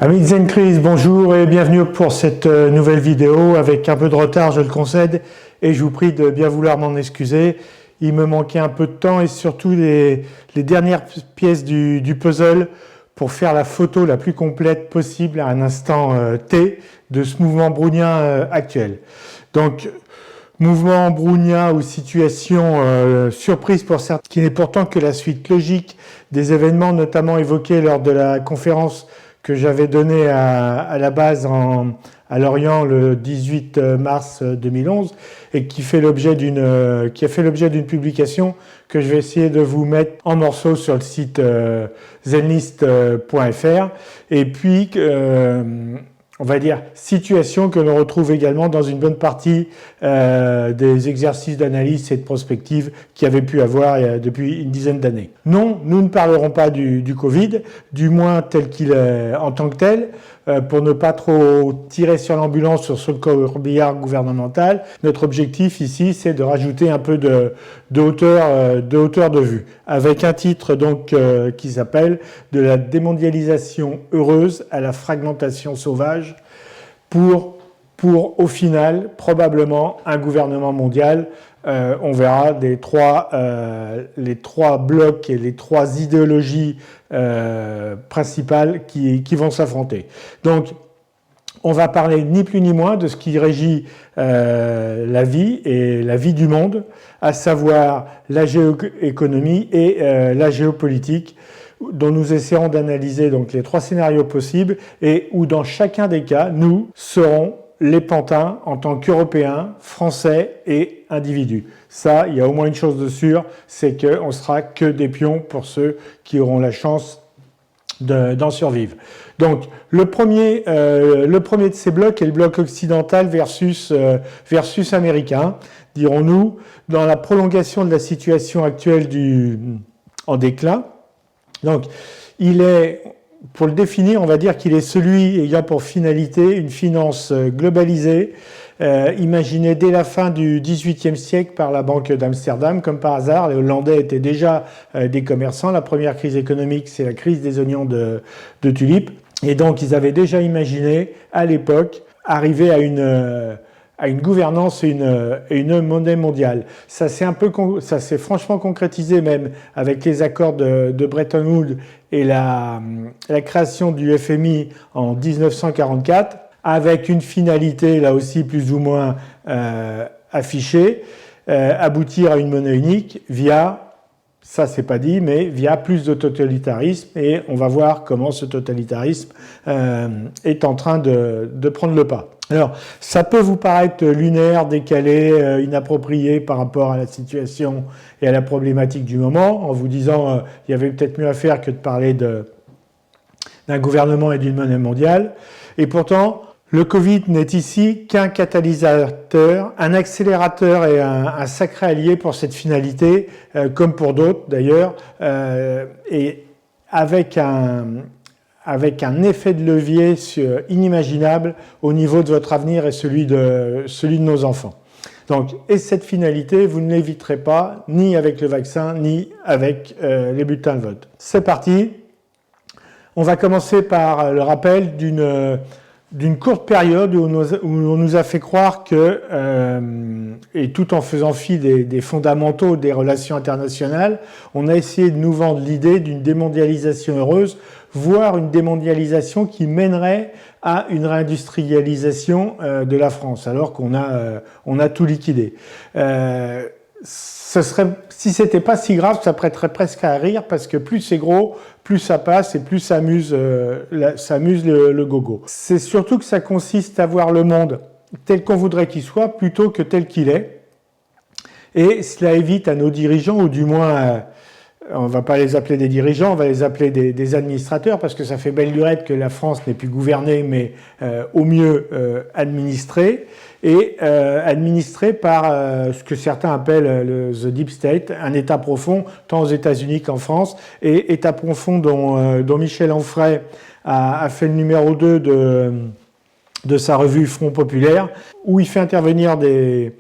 Amis de Zencris, bonjour et bienvenue pour cette nouvelle vidéo avec un peu de retard, je le concède, et je vous prie de bien vouloir m'en excuser. Il me manquait un peu de temps et surtout les dernières pièces du puzzle pour faire la photo la plus complète possible à un instant T de ce mouvement brownien actuel. Donc, mouvement brownien ou situation surprise pour certains, qui n'est pourtant que la suite logique des événements notamment évoqués lors de la conférence que j'avais donné à la base à Lorient le 18 mars 2011 et qui a fait l'objet d'une publication que je vais essayer de vous mettre en morceaux sur le site zenlist.fr et puis on va dire situation que l'on retrouve également dans une bonne partie des exercices d'analyse et de prospective qu'il y avait pu avoir depuis une dizaine d'années. Non, nous ne parlerons pas du Covid, du moins tel qu'il est en tant que tel, pour ne pas trop tirer sur l'ambulance sur ce corbillard gouvernemental. Notre objectif ici, c'est de rajouter un peu de hauteur de vue, avec un titre donc qui s'appelle « De la démondialisation heureuse à la fragmentation sauvage » pour au final probablement un gouvernement mondial. On verra les trois blocs et les trois idéologies principales qui vont s'affronter. Donc, on va parler ni plus ni moins de ce qui régit la vie et la vie du monde, à savoir la géoéconomie et la géopolitique, dont nous essaierons d'analyser donc les trois scénarios possibles et où dans chacun des cas, nous serons les pantins en tant qu'Européens, Français et individus. Ça, il y a au moins une chose de sûre, c'est qu'on ne sera que des pions pour ceux qui auront la chance d'en survivre. Donc, le premier de ces blocs est le bloc occidental versus américain, dirons-nous, dans la prolongation de la situation actuelle en déclin. Donc, pour le définir, on va dire qu'il est celui ayant pour finalité une finance globalisée, imaginée dès la fin du XVIIIe siècle par la Banque d'Amsterdam. Comme par hasard, les Hollandais étaient déjà des commerçants. La première crise économique, c'est la crise des oignons de tulipes. Et donc, ils avaient déjà imaginé, à l'époque, arriver à une gouvernance et une monnaie mondiale. Ça s'est franchement concrétisé même avec les accords de Bretton Woods et la création du FMI en 1944, avec une finalité là aussi plus ou moins affichée, aboutir à une monnaie unique via, ça c'est pas dit, mais via plus de totalitarisme, et on va voir comment ce totalitarisme est en train de prendre le pas. Alors, ça peut vous paraître lunaire, décalé, inapproprié par rapport à la situation et à la problématique du moment, en vous disant il y avait peut-être mieux à faire que de parler d'un gouvernement et d'une monnaie mondiale. Et pourtant, le Covid n'est ici qu'un catalyseur, un accélérateur et un sacré allié pour cette finalité, comme pour d'autres d'ailleurs, et avec un effet de levier inimaginable au niveau de votre avenir et celui de nos enfants. Donc, et cette finalité, vous ne l'éviterez pas, ni avec le vaccin, ni avec les bulletins de vote. C'est parti. On va commencer par le rappel d'une courte période où on nous a fait croire que, et tout en faisant fi des fondamentaux des relations internationales, on a essayé de nous vendre l'idée d'une démondialisation heureuse, voire une démondialisation qui mènerait à une réindustrialisation de la France, alors qu'on a tout liquidé. Si c'était pas si grave, ça prêterait presque à rire, parce que plus c'est gros, plus ça passe et plus ça amuse le gogo. C'est surtout que ça consiste à voir le monde tel qu'on voudrait qu'il soit, plutôt que tel qu'il est. Et cela évite à nos dirigeants, ou du moins, on ne va pas les appeler des dirigeants, on va les appeler des administrateurs, parce que ça fait belle lurette que la France n'est plus gouvernée, mais au mieux administrée, et administrée par ce que certains appellent the deep state, un État profond, tant aux États-Unis qu'en France, et État profond dont Michel Onfray a fait le numéro 2 de sa revue Front Populaire, où il fait intervenir des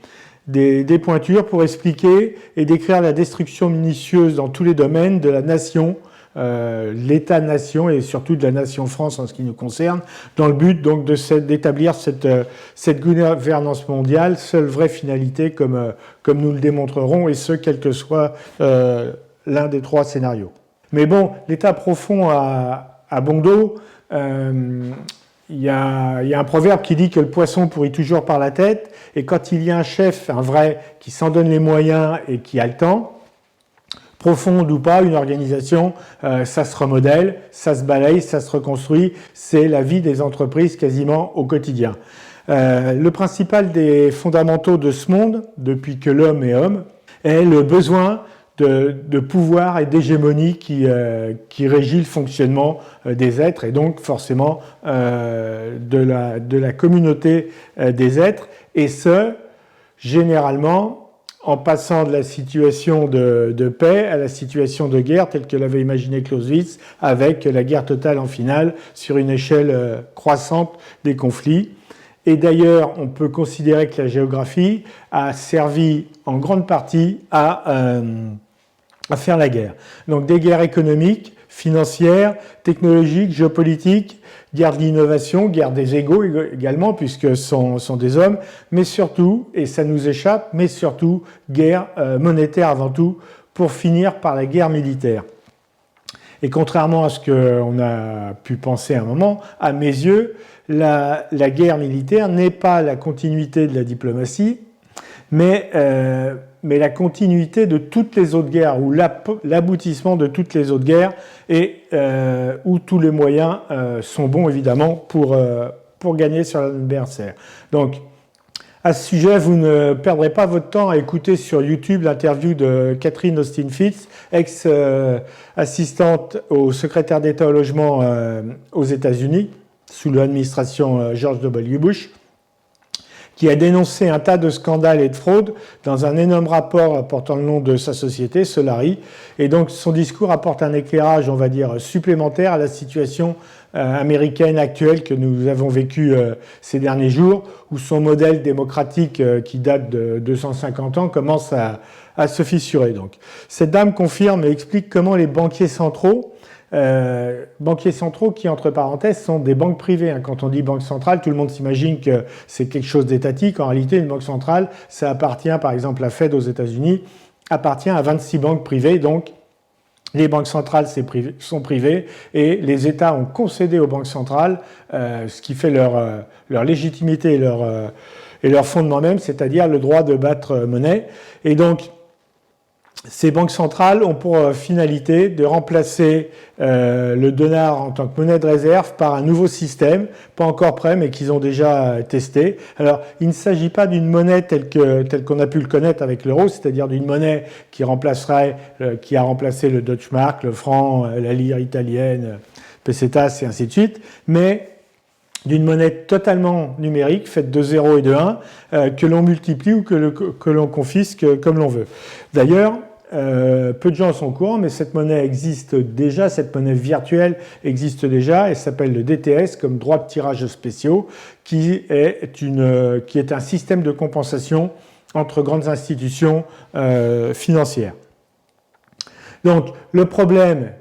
pointures pour expliquer et décrire la destruction minutieuse dans tous les domaines de la nation l'État-nation et surtout de la nation France en ce qui nous concerne, dans le but donc d'établir cette gouvernance mondiale, seule vraie finalité comme nous le démontrerons, et ce, quel que soit l'un des trois scénarios. Mais bon, l'État profond a bon dos. Il y a un proverbe qui dit que le poisson pourrit toujours par la tête, et quand il y a un chef, un vrai, qui s'en donne les moyens et qui a le temps, profonde ou pas, une organisation, ça se remodèle, ça se balaye, ça se reconstruit, c'est la vie des entreprises quasiment au quotidien. Le principal des fondamentaux de ce monde, depuis que l'homme est homme, est le besoin de pouvoir et d'hégémonie qui régit le fonctionnement des êtres et donc forcément de la communauté des êtres, et ce, généralement, en passant de la situation de paix à la situation de guerre telle que l'avait imaginé Clausewitz, avec la guerre totale en finale sur une échelle croissante des conflits. Et d'ailleurs, on peut considérer que la géographie a servi en grande partie à faire la guerre. Donc des guerres économiques, financières, technologiques, géopolitiques, guerre de l'innovation, guerre des égaux également, puisque ce sont des hommes, mais surtout, et ça nous échappe, mais surtout, guerre monétaire avant tout, pour finir par la guerre militaire. Et contrairement à ce qu'on a pu penser à un moment, à mes yeux, la guerre militaire n'est pas la continuité de la diplomatie, mais la continuité de toutes les autres guerres, ou l'aboutissement de toutes les autres guerres, et où tous les moyens sont bons, évidemment, pour gagner sur l'adversaire. Donc, à ce sujet, vous ne perdrez pas votre temps à écouter sur YouTube l'interview de Catherine Austin-Fitts, ex-assistante au secrétaire d'État au logement aux États-Unis, sous l'administration George W. Bush, qui a dénoncé un tas de scandales et de fraudes dans un énorme rapport portant le nom de sa société, Solari. Et donc son discours apporte un éclairage, on va dire, supplémentaire à la situation américaine actuelle que nous avons vécue ces derniers jours, où son modèle démocratique qui date de 250 ans commence à se fissurer. Donc, cette dame confirme et explique comment les banquiers centraux qui, entre parenthèses, sont des banques privées. Quand on dit banque centrale, tout le monde s'imagine que c'est quelque chose d'étatique. En réalité, une banque centrale, ça appartient, par exemple, la Fed aux États-Unis, appartient à 26 banques privées. Donc, les banques centrales sont privées et les États ont concédé aux banques centrales ce qui fait leur légitimité et leur fondement même, c'est-à-dire le droit de battre monnaie. Et donc, ces banques centrales ont pour finalité de remplacer le dollar en tant que monnaie de réserve par un nouveau système, pas encore prêt, mais qu'ils ont déjà testé. Alors, il ne s'agit pas d'une monnaie telle qu'on a pu le connaître avec l'euro, c'est-à-dire d'une monnaie qui a remplacé le Deutschmark, le franc, la lire italienne, pesetas et ainsi de suite, mais d'une monnaie totalement numérique, faite de 0 et de 1, que l'on multiplie ou que l'on confisque comme l'on veut. D'ailleurs, peu de gens sont au courant, mais cette monnaie existe déjà, cette monnaie virtuelle existe déjà, et s'appelle le DTS, comme droit de tirage spéciaux, qui est un système de compensation entre grandes institutions financières. Donc, le problème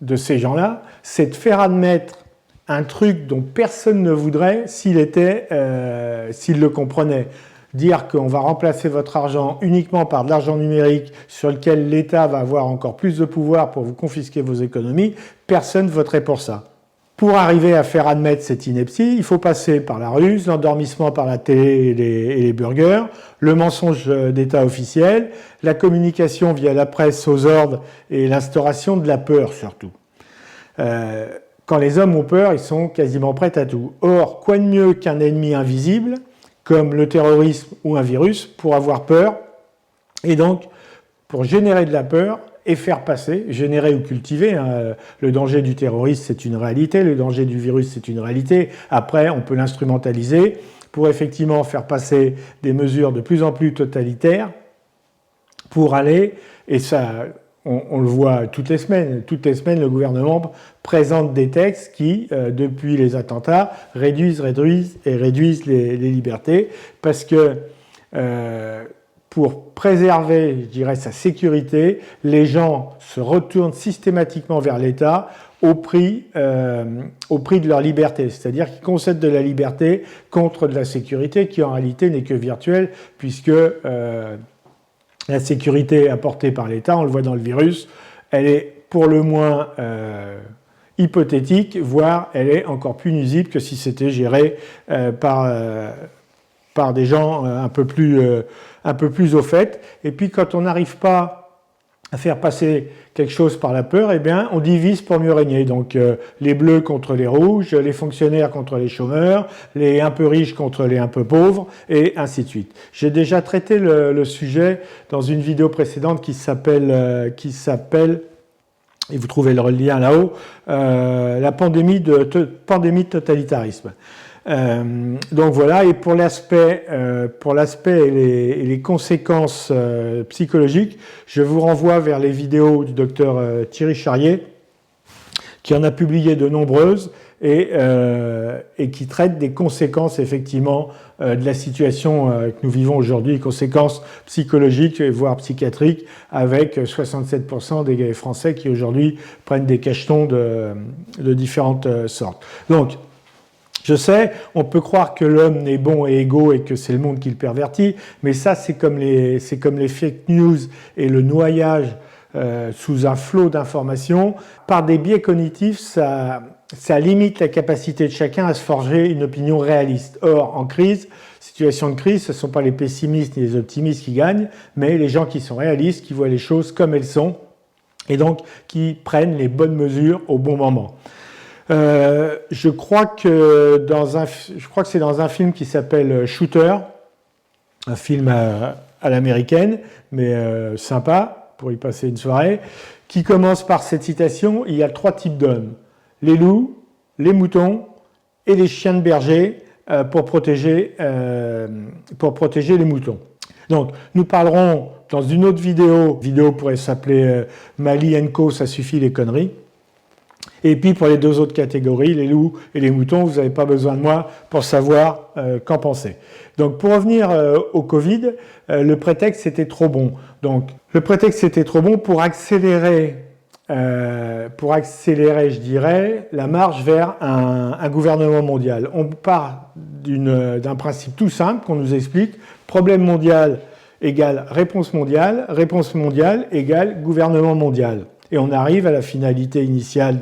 de ces gens-là, c'est de faire admettre un truc dont personne ne voudrait s'il le comprenait. Dire qu'on va remplacer votre argent uniquement par de l'argent numérique sur lequel l'État va avoir encore plus de pouvoir pour vous confisquer vos économies, personne ne voterait pour ça. Pour arriver à faire admettre cette ineptie, il faut passer par la ruse, l'endormissement par la télé et les burgers, le mensonge d'État officiel, la communication via la presse aux ordres et l'instauration de la peur surtout. Quand les hommes ont peur, ils sont quasiment prêts à tout. Or, quoi de mieux qu'un ennemi invisible, comme le terrorisme ou un virus, pour avoir peur, et donc pour générer de la peur et faire passer, générer ou cultiver. Le danger du terrorisme, c'est une réalité, le danger du virus, c'est une réalité. Après, on peut l'instrumentaliser pour effectivement faire passer des mesures de plus en plus totalitaires pour aller, et ça, on le voit toutes les semaines, le gouvernement présente des textes qui, depuis les attentats, réduisent les libertés, parce que pour préserver, je dirais, sa sécurité, les gens se retournent systématiquement vers l'État au prix de leur liberté. C'est-à-dire qu'ils concèdent de la liberté contre de la sécurité qui en réalité n'est que virtuelle puisque la sécurité apportée par l'État, on le voit dans le virus, elle est pour le moins hypothétique, voire elle est encore plus nuisible que si c'était géré par des gens un peu plus au fait. Et puis quand on n'arrive pas à faire passer quelque chose par la peur, eh bien, on divise pour mieux régner. Donc, les bleus contre les rouges, les fonctionnaires contre les chômeurs, les un peu riches contre les un peu pauvres, et ainsi de suite. J'ai déjà traité le sujet dans une vidéo précédente qui s'appelle, et vous trouvez le lien là-haut, la pandémie de totalitarisme. Donc voilà, et pour l'aspect et les conséquences psychologiques, je vous renvoie vers les vidéos du docteur Thierry Charrier, qui en a publié de nombreuses et qui traitent des conséquences effectivement de la situation que nous vivons aujourd'hui, les conséquences psychologiques voire psychiatriques, avec 67% des Français qui aujourd'hui prennent des cachetons de différentes sortes. Donc, je sais, on peut croire que l'homme n'est bon et égaux et que c'est le monde qui le pervertit, mais ça, c'est comme les fake news et le noyage sous un flot d'informations. Par des biais cognitifs, ça limite la capacité de chacun à se forger une opinion réaliste. Or, en situation de crise, ce ne sont pas les pessimistes ni les optimistes qui gagnent, mais les gens qui sont réalistes, qui voient les choses comme elles sont, et donc qui prennent les bonnes mesures au bon moment. Je crois que c'est dans un film qui s'appelle Shooter, un film à l'américaine, mais sympa pour y passer une soirée, qui commence par cette citation: il y a 3 types d'hommes, les loups, les moutons et les chiens de berger pour protéger les moutons. Donc, nous parlerons dans une autre vidéo pourrait s'appeler Mali & Co, ça suffit les conneries. Et puis pour les 2 autres catégories, les loups et les moutons, vous n'avez pas besoin de moi pour savoir qu'en penser. Donc pour revenir au Covid, le prétexte c'était trop bon. Donc le prétexte c'était trop bon pour accélérer, je dirais, la marche vers un gouvernement mondial. On part d'un principe tout simple qu'on nous explique: problème mondial égale réponse mondiale égale gouvernement mondial. Et on arrive à la finalité initiale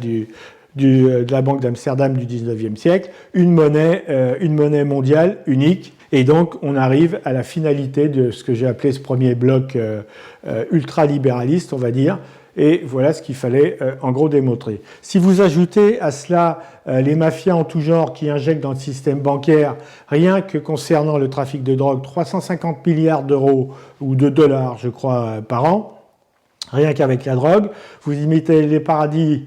de la Banque d'Amsterdam du 19e siècle, une monnaie mondiale unique. Et donc, on arrive à la finalité de ce que j'ai appelé ce premier bloc ultralibéraliste, on va dire. Et voilà ce qu'il fallait en gros démontrer. Si vous ajoutez à cela les mafias en tout genre qui injectent dans le système bancaire, rien que concernant le trafic de drogue, 350 milliards d'euros ou de dollars, je crois, par an, rien qu'avec la drogue, vous y mettez les paradis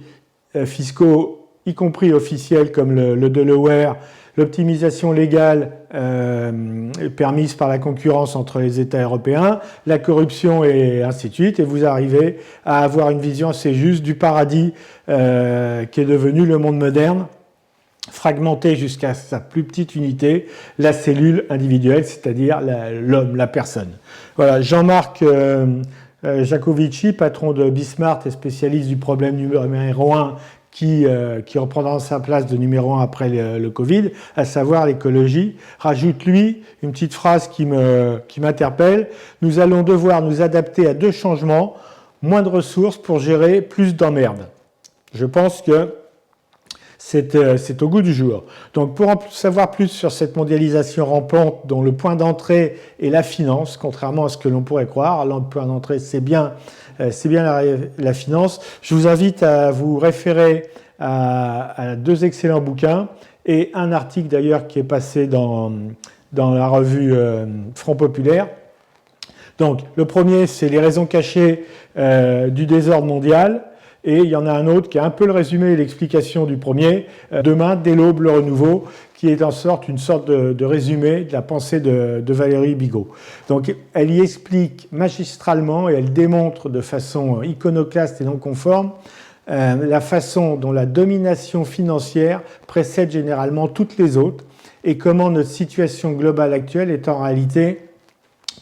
fiscaux, y compris officiels comme le Delaware, l'optimisation légale permise par la concurrence entre les États européens, la corruption et ainsi de suite, et vous arrivez à avoir une vision assez juste du paradis qui est devenu le monde moderne, fragmenté jusqu'à sa plus petite unité, la cellule individuelle, c'est-à-dire l'homme, la personne. Voilà, Jean-Marc Jancovici, patron de Bismart et spécialiste du problème numéro 1, qui reprendra sa place de numéro 1 après le Covid, à savoir l'écologie, rajoute lui une petite phrase qui m'interpelle: nous allons devoir nous adapter à 2 changements, moins de ressources pour gérer plus d'emmerdes. Je pense que c'est au goût du jour. Donc pour en savoir plus sur cette mondialisation rampante dont le point d'entrée est la finance, contrairement à ce que l'on pourrait croire, le point d'entrée c'est bien la finance, je vous invite à vous référer à 2 excellents bouquins et un article d'ailleurs qui est passé dans la revue Front Populaire. Donc le premier, c'est les raisons cachées du désordre mondial. Et il y en a un autre qui est un peu le résumé et l'explication du premier, Demain, dès l'aube, le renouveau, qui est une sorte de résumé de la pensée de Valérie Bigot. Donc elle y explique magistralement et elle démontre de façon iconoclaste et non conforme la façon dont la domination financière précède généralement toutes les autres et comment notre situation globale actuelle est en réalité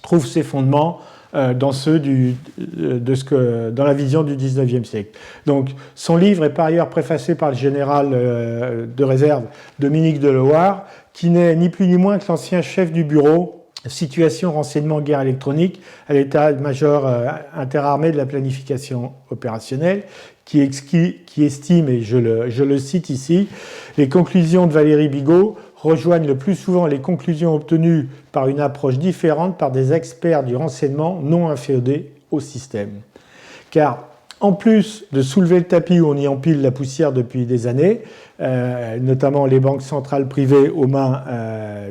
trouve ses fondements dans dans la vision du XIXe siècle. Donc, son livre est par ailleurs préfacé par le général de réserve Dominique de Loire, qui n'est ni plus ni moins que l'ancien chef du bureau Situation, renseignement, guerre électronique à l'état-major interarmé de la planification opérationnelle, qui estime, et je le cite ici, les conclusions de Valéry Bigot rejoignent le plus souvent les conclusions obtenues par une approche différente par des experts du renseignement non inféodés au système. Car en plus de soulever le tapis où on y empile la poussière depuis des années, notamment les banques centrales privées aux mains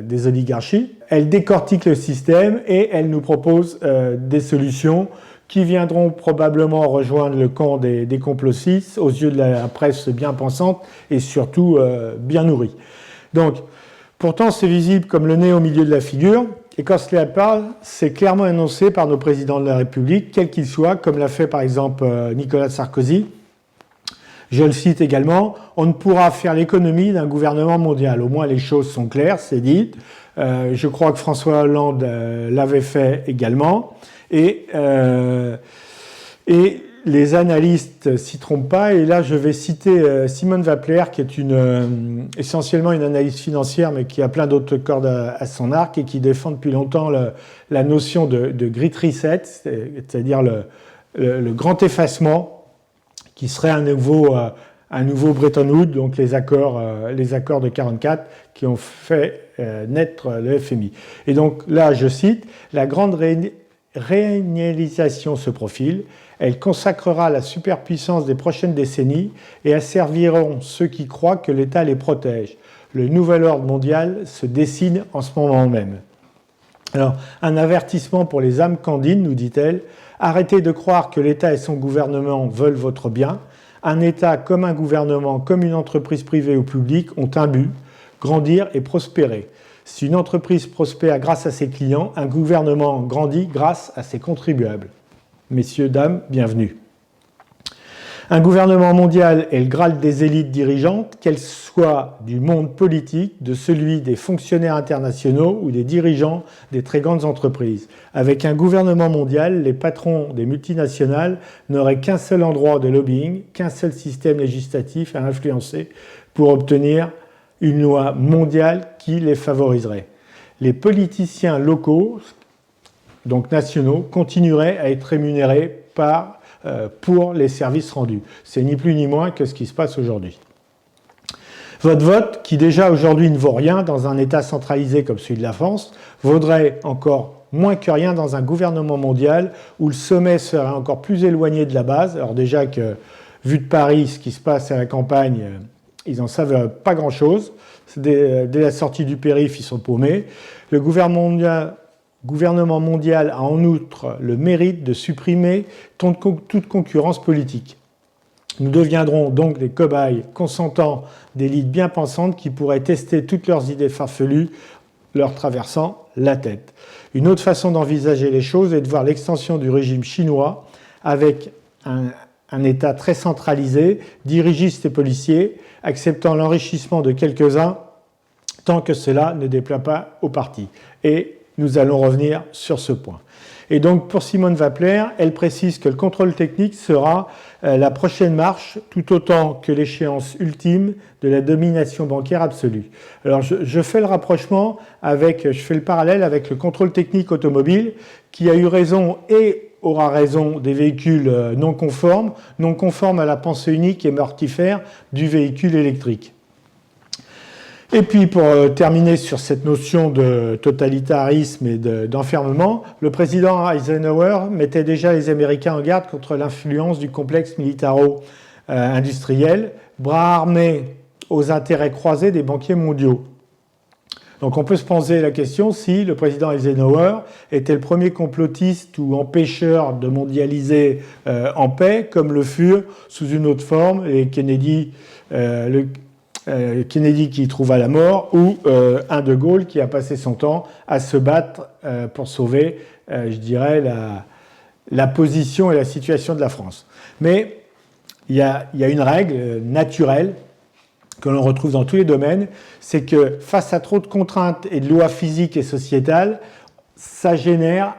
des oligarchies, elle décortique le système et elle nous propose des solutions qui viendront probablement rejoindre le camp des complotistes aux yeux de la presse bien pensante et surtout bien nourrie. Donc, pourtant, c'est visible comme le nez au milieu de la figure, et quand cela parle, c'est clairement énoncé par nos présidents de la République, quels qu'ils soient, comme l'a fait par exemple Nicolas Sarkozy. Je le cite également, on ne pourra faire l'économie d'un gouvernement mondial. Au moins, les choses sont claires, c'est dit. Je crois que François Hollande l'avait fait également. Et les analystes s'y trompent pas. Et là, je vais citer Simone Wappler, qui est essentiellement une analyste financière, mais qui a plein d'autres cordes à son arc et qui défend depuis longtemps la notion de Great Reset, c'est-à-dire le grand effacement, qui serait un nouveau Bretton Woods, donc les accords de 1944, qui ont fait naître le FMI. Et donc là, je cite, « La grande réunialisation se profile. Elle consacrera la superpuissance des prochaines décennies et asserviront ceux qui croient que l'État les protège. Le nouvel ordre mondial se dessine en ce moment même. » Alors, un avertissement pour les âmes candines, nous dit-elle. Arrêtez de croire que l'État et son gouvernement veulent votre bien. Un État comme un gouvernement, comme une entreprise privée ou publique ont un but, grandir et prospérer. Si une entreprise prospère grâce à ses clients, un gouvernement grandit grâce à ses contribuables. Messieurs, dames, bienvenue. Un gouvernement mondial est le Graal des élites dirigeantes, qu'elles soient du monde politique, de celui des fonctionnaires internationaux ou des dirigeants des très grandes entreprises. Avec un gouvernement mondial, les patrons des multinationales n'auraient qu'un seul endroit de lobbying, qu'un seul système législatif à influencer pour obtenir une loi mondiale qui les favoriserait. Les politiciens locaux, donc nationaux, continueraient à être rémunérés pour les services rendus. C'est ni plus ni moins que ce qui se passe aujourd'hui. Votre vote, qui déjà aujourd'hui ne vaut rien dans un État centralisé comme celui de la France, vaudrait encore moins que rien dans un gouvernement mondial où le sommet serait encore plus éloigné de la base. Alors déjà que, vu de Paris, ce qui se passe à la campagne, ils n'en savent pas grand-chose. Dès la sortie du périph', ils sont paumés. Le gouvernement mondial a en outre le mérite de supprimer toute concurrence politique. Nous deviendrons donc des cobayes consentants d'élites bien pensantes qui pourraient tester toutes leurs idées farfelues leur traversant la tête. Une autre façon d'envisager les choses est de voir l'extension du régime chinois avec un État très centralisé, dirigiste et policier, acceptant l'enrichissement de quelques-uns tant que cela ne déplaît pas au parti. Et nous allons revenir sur ce point. Et donc, pour Simone Wappler, elle précise que le contrôle technique sera la prochaine marche, tout autant que l'échéance ultime de la domination bancaire absolue. Alors, je fais le rapprochement je fais le parallèle avec le contrôle technique automobile, qui a eu raison et aura raison des véhicules non conformes à la pensée unique et mortifère du véhicule électrique. Et puis, pour terminer sur cette notion de totalitarisme et d'enfermement, le président Eisenhower mettait déjà les Américains en garde contre l'influence du complexe militaro-industriel, bras armés aux intérêts croisés des banquiers mondiaux. Donc on peut se poser la question si le président Eisenhower était le premier complotiste ou empêcheur de mondialiser en paix, comme le furent sous une autre forme les Kennedy, Kennedy qui trouva la mort, ou un De Gaulle qui a passé son temps à se battre pour sauver, je dirais, la position et la situation de la France. Mais il y a une règle naturelle que l'on retrouve dans tous les domaines, c'est que face à trop de contraintes et de lois physiques et sociétales, ça génère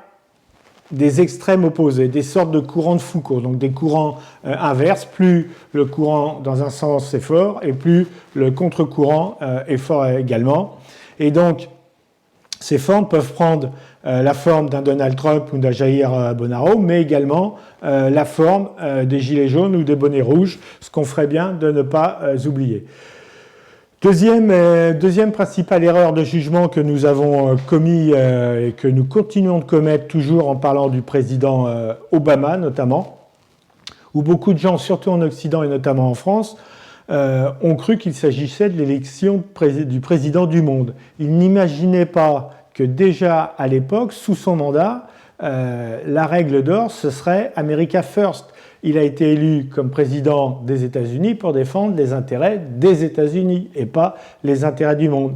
des extrêmes opposés, des sortes de courants de Foucault, donc des courants inverses. Plus le courant dans un sens est fort, et plus le contre-courant est fort également. Et donc, ces formes peuvent prendre la forme d'un Donald Trump ou d'un Jair Bolsonaro, mais également la forme des gilets jaunes ou des bonnets rouges, ce qu'on ferait bien de ne pas oublier. Deuxième principale erreur de jugement que nous avons commis et que nous continuons de commettre toujours en parlant du président Obama notamment, où beaucoup de gens, surtout en Occident et notamment en France, ont cru qu'il s'agissait de l'élection du président du monde. Ils n'imaginaient pas que déjà à l'époque, sous son mandat, la règle d'or, ce serait America First. Il a été élu comme président des États-Unis pour défendre les intérêts des États-Unis et pas les intérêts du monde.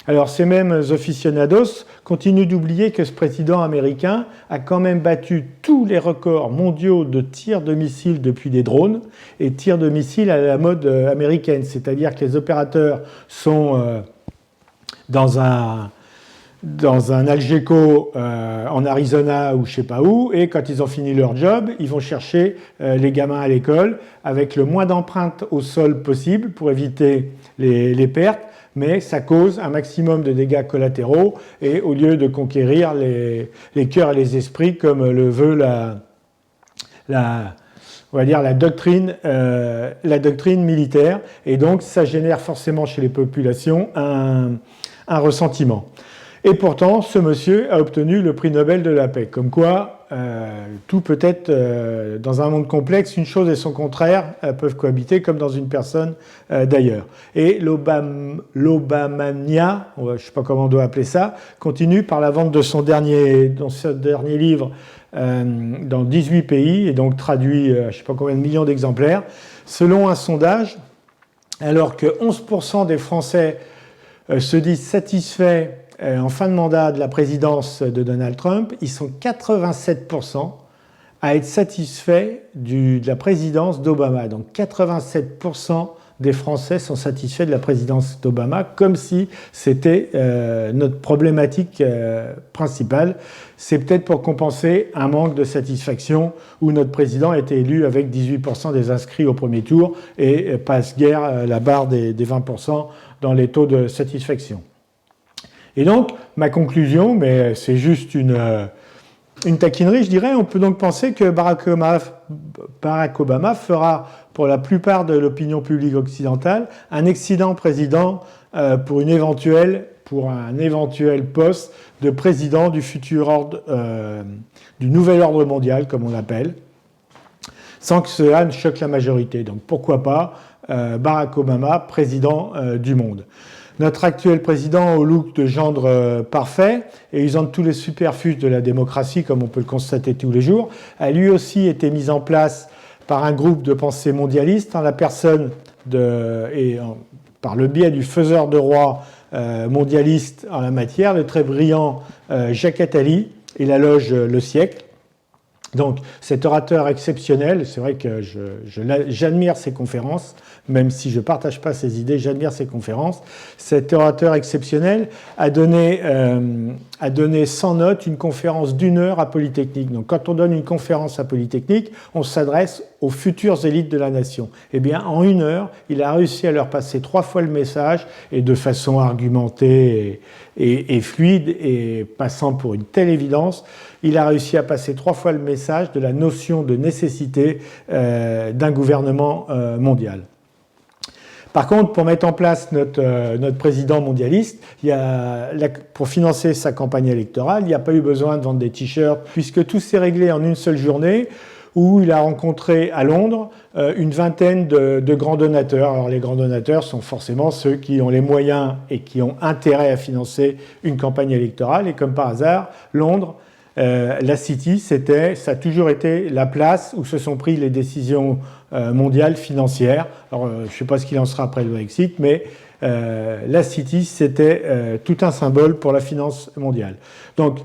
Alors ces mêmes aficionados continuent d'oublier que ce président américain a quand même battu tous les records mondiaux de tirs de missiles depuis des drones et tirs de missiles à la mode américaine, c'est-à-dire que les opérateurs sont dans un Algeco en Arizona ou je sais pas où, et quand ils ont fini leur job, ils vont chercher les gamins à l'école avec le moins d'empreintes au sol possible pour éviter les pertes, mais ça cause un maximum de dégâts collatéraux, et au lieu de conquérir les cœurs et les esprits comme le veut on va dire la doctrine militaire, et donc ça génère forcément chez les populations un ressentiment. Et pourtant, ce monsieur a obtenu le prix Nobel de la paix. Comme quoi, tout peut être, dans un monde complexe, une chose et son contraire peuvent cohabiter, comme dans une personne d'ailleurs. Et l'Obamania, je ne sais pas comment on doit appeler ça, continue par la vente de son dernier livre dans 18 pays, et donc traduit je ne sais pas combien de millions d'exemplaires. Selon un sondage, alors que 11% des Français se disent satisfaits en fin de mandat de la présidence de Donald Trump, ils sont 87% à être satisfaits de la présidence d'Obama. Donc 87% des Français sont satisfaits de la présidence d'Obama, comme si c'était notre problématique principale. C'est peut-être pour compenser un manque de satisfaction où notre président a été élu avec 18% des inscrits au premier tour et passe guère la barre des 20% dans les taux de satisfaction. Et donc, ma conclusion, mais c'est juste une taquinerie, je dirais, on peut donc penser que Barack Obama fera, pour la plupart de l'opinion publique occidentale, un excellent président pour un éventuel poste de président du futur ordre, du nouvel ordre mondial, comme on l'appelle, sans que cela ne choque la majorité. Donc pourquoi pas Barack Obama, président du monde. Notre actuel président, au look de gendre parfait et usant de tous les superfus de la démocratie, comme on peut le constater tous les jours, a lui aussi été mis en place par un groupe de pensée mondialiste en la personne par le biais du faiseur de roi mondialiste en la matière, le très brillant Jacques Attali et la loge Le Siècle. Donc cet orateur exceptionnel, c'est vrai que j'admire ses conférences, même si je ne partage pas ses idées, j'admire ses conférences. Cet orateur exceptionnel a donné sans note une conférence d'1 heure à Polytechnique. Donc quand on donne une conférence à Polytechnique, on s'adresse aux futures élites de la nation. Eh bien, en 1 heure, il a réussi à leur passer 3 fois le message, et de façon argumentée et fluide, et passant pour une telle évidence, il a réussi à passer 3 fois le message de la notion de nécessité d'un gouvernement mondial. Par contre, pour mettre en place notre président mondialiste, pour financer sa campagne électorale, il n'y a pas eu besoin de vendre des t-shirts, puisque tout s'est réglé en une seule journée, où il a rencontré à Londres une vingtaine de grands donateurs. Alors les grands donateurs sont forcément ceux qui ont les moyens et qui ont intérêt à financer une campagne électorale. Et comme par hasard, Londres, la City, ça a toujours été la place où se sont prises les décisions mondiales financières. Alors, je ne sais pas ce qu'il en sera après le Brexit, mais la City, c'était tout un symbole pour la finance mondiale. Donc,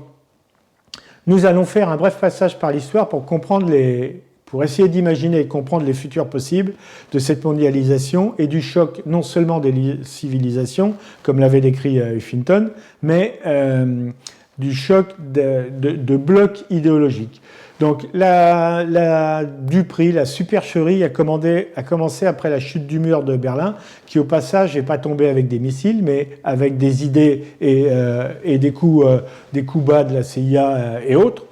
nous allons faire un bref passage par l'histoire pour essayer d'imaginer et comprendre les futurs possibles de cette mondialisation et du choc non seulement des civilisations, comme l'avait décrit Huffington, mais du choc de blocs idéologiques. Donc du prix, la supercherie a commencé après la chute du mur de Berlin, qui au passage n'est pas tombé avec des missiles, mais avec des idées et des coups bas de la CIA et autres.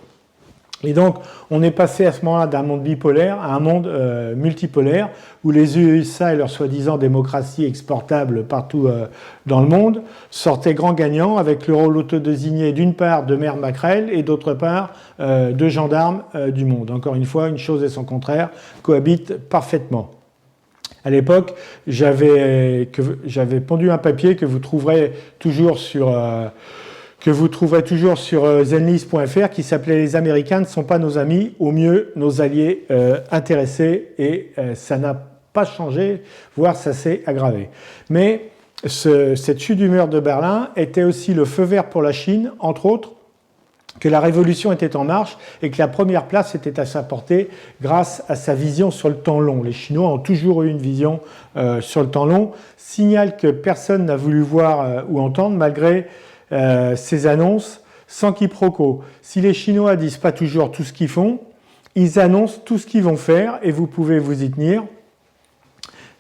Et donc, on est passé à ce moment-là d'un monde bipolaire à un monde multipolaire, où les USA et leur soi-disant démocratie exportable partout dans le monde sortaient grands gagnants, avec le rôle autodésigné d'une part de mère Mackerel et d'autre part de gendarmes du monde. Encore une fois, une chose et son contraire cohabitent parfaitement. À l'époque, j'avais pondu un papier que vous trouverez toujours sur zenlist.fr qui s'appelait « Les Américains ne sont pas nos amis, au mieux nos alliés intéressés » et ça n'a pas changé, voire ça s'est aggravé. Mais cette chute du mur de Berlin était aussi le feu vert pour la Chine, entre autres, que la révolution était en marche et que la première place était à sa portée grâce à sa vision sur le temps long. Les Chinois ont toujours eu une vision sur le temps long, signal que personne n'a voulu voir ou entendre malgré ces annonces sans quiproquo. Si les Chinois disent pas toujours tout ce qu'ils font, ils annoncent tout ce qu'ils vont faire et vous pouvez vous y tenir,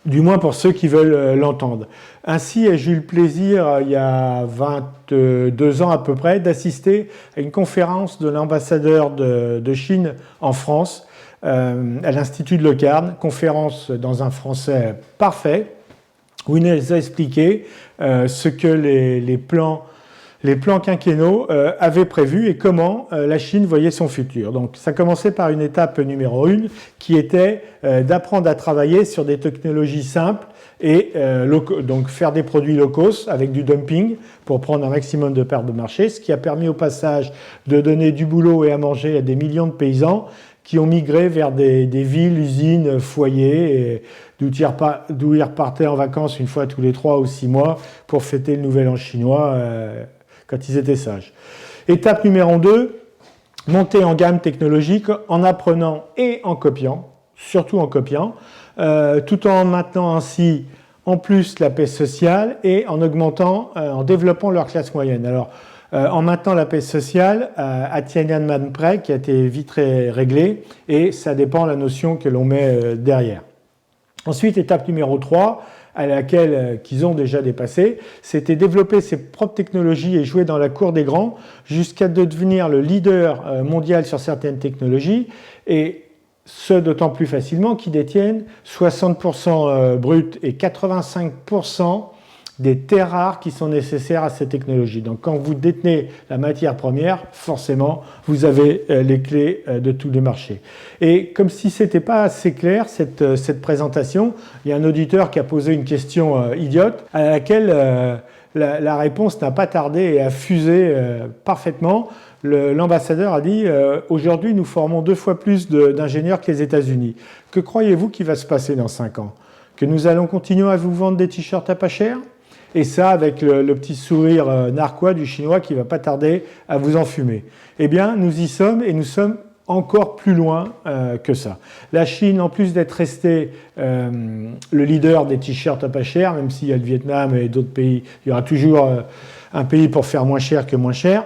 du moins pour ceux qui veulent l'entendre. Ainsi, j'ai eu le plaisir, il y a 22 ans à peu près, d'assister à une conférence de l'ambassadeur de Chine en France, à l'Institut de Locarno, conférence dans un français parfait, où il nous a expliqué ce que les plans quinquennaux avaient prévu et comment la Chine voyait son futur. Donc ça commençait par une étape numéro 1 qui était d'apprendre à travailler sur des technologies simples et donc faire des produits low cost avec du dumping pour prendre un maximum de parts de marché, ce qui a permis au passage de donner du boulot et à manger à des millions de paysans qui ont migré vers des villes, usines, foyers, d'où ils repartaient en vacances une fois tous les 3 ou 6 mois pour fêter le nouvel an chinois quand ils étaient sages. Étape numéro 2, monter en gamme technologique en apprenant et en copiant, surtout en copiant, tout en maintenant ainsi en plus la paix sociale et en augmentant, en développant leur classe moyenne. Alors, en maintenant la paix sociale à Tiananmen près, qui a été vite réglée, et ça dépend de la notion que l'on met derrière. Ensuite, étape numéro 3, à laquelle qu'ils ont déjà dépassé, c'était développer ses propres technologies et jouer dans la cour des grands jusqu'à devenir le leader mondial sur certaines technologies, et ce d'autant plus facilement qu'ils détiennent 60% brut et 85% des terres rares qui sont nécessaires à ces technologies. Donc quand vous détenez la matière première, forcément, vous avez les clés de tous les marchés. Et comme si ce n'était pas assez clair, cette présentation, il y a un auditeur qui a posé une question idiote à laquelle la réponse n'a pas tardé et a fusé parfaitement. L'ambassadeur a dit « Aujourd'hui, nous formons 2 fois plus d'ingénieurs que les États-Unis. Que croyez-vous qu'il va se passer dans 5 ans? Que nous allons continuer à vous vendre des t-shirts à pas cher ?» Et ça, avec le petit sourire narquois du chinois qui ne va pas tarder à vous enfumer. Eh bien, nous y sommes et nous sommes encore plus loin que ça. La Chine, en plus d'être restée le leader des t-shirts à pas cher, même s'il y a le Vietnam et d'autres pays, il y aura toujours un pays pour faire moins cher que moins cher.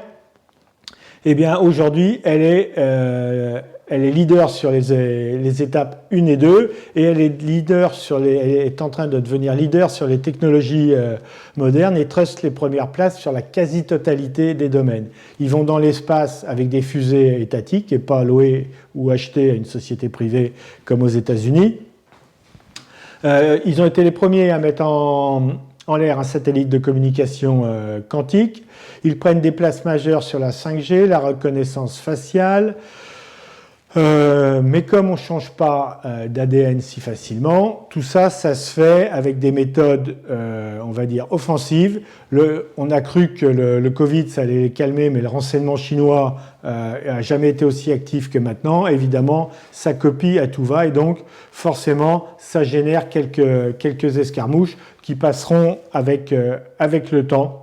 Eh bien, aujourd'hui, elle est leader sur les étapes 1 et 2 et elle est en train de devenir leader sur les technologies modernes et truste les premières places sur la quasi-totalité des domaines. Ils vont dans l'espace avec des fusées étatiques et pas louées ou achetées à une société privée comme aux États-Unis. Ils ont été les premiers à mettre en l'air un satellite de communication quantique. Ils prennent des places majeures sur la 5G, la reconnaissance faciale. Mais comme on ne change pas d'ADN si facilement, tout ça, ça se fait avec des méthodes, on va dire, offensives. On a cru que le Covid, ça allait les calmer, mais le renseignement chinois n'a jamais été aussi actif que maintenant. Évidemment, ça copie à tout va et donc, forcément, ça génère quelques escarmouches qui passeront avec le temps.